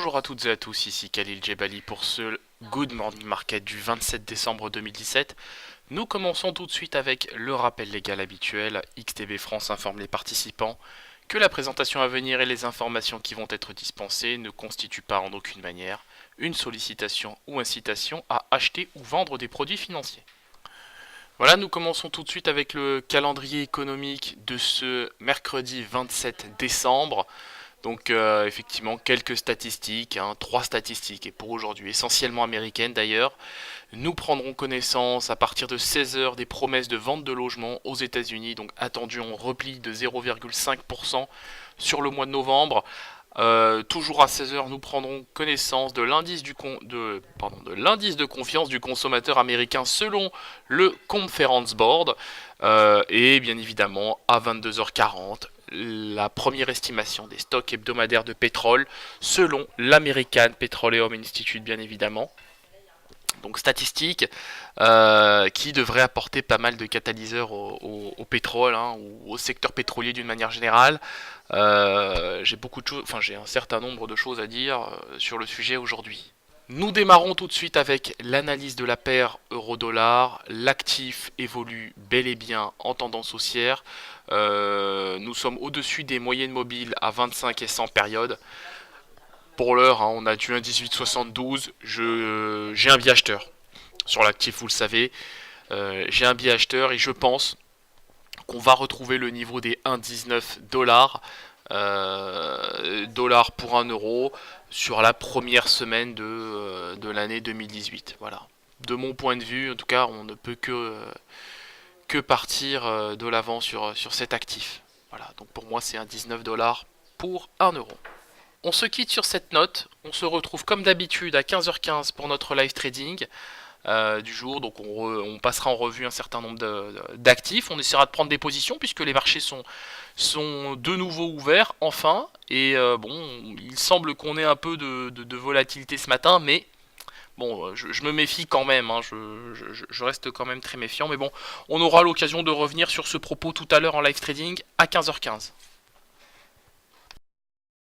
Bonjour à toutes et à tous, ici Khalil Djebali pour ce Good Morning Market du 27 décembre 2017. Nous commençons tout de suite avec le rappel légal habituel. XTB France informe les participants que la présentation à venir et les informations qui vont être dispensées ne constituent pas en aucune manière une sollicitation ou incitation à acheter ou vendre des produits financiers. Voilà, nous commençons tout de suite avec le calendrier économique de ce mercredi 27 décembre. Donc effectivement quelques statistiques, trois statistiques et pour aujourd'hui, essentiellement américaines d'ailleurs. Nous prendrons connaissance à partir de 16 heures des promesses de vente de logements aux États-Unis, donc attendu en repli de 0,5% sur le mois de novembre. Toujours à 16 heures, nous prendrons connaissance de l'indice de l'indice de confiance du consommateur américain selon le Conference Board. Et bien évidemment, à 22h40, la première estimation des stocks hebdomadaires de pétrole selon l'American Petroleum Institute, bien évidemment. Donc statistique qui devrait apporter pas mal de catalyseurs au pétrole ou au secteur pétrolier d'une manière générale. J'ai un certain nombre de choses à dire sur le sujet aujourd'hui. Nous démarrons tout de suite avec l'analyse de la paire euro-dollar. L'actif évolue bel et bien en tendance haussière. Nous sommes au-dessus des moyennes mobiles à 25 et 100 périodes. Pour l'heure, on a du 1,1872. J'ai un biais acheteur sur l'actif, vous le savez. J'ai un biais acheteur et je pense qu'on va retrouver le niveau des 1,19 dollars. Dollars pour 1 euro sur la première semaine de l'année 2018. Voilà. De mon point de vue, en tout cas, on ne peut que partir de l'avant sur cet actif. Voilà. Donc pour moi, c'est un 19 dollars pour 1 euro. On se quitte sur cette note. On se retrouve comme d'habitude à 15h15 pour notre live trading du jour. Donc on passera en revue un certain nombre d'actifs. On essaiera de prendre des positions puisque les marchés sont de nouveau ouverts enfin. Et il semble qu'on ait un peu de volatilité ce matin, mais bon, je me méfie quand même. Je reste quand même très méfiant. Mais bon, on aura l'occasion de revenir sur ce propos tout à l'heure en live trading à 15h15.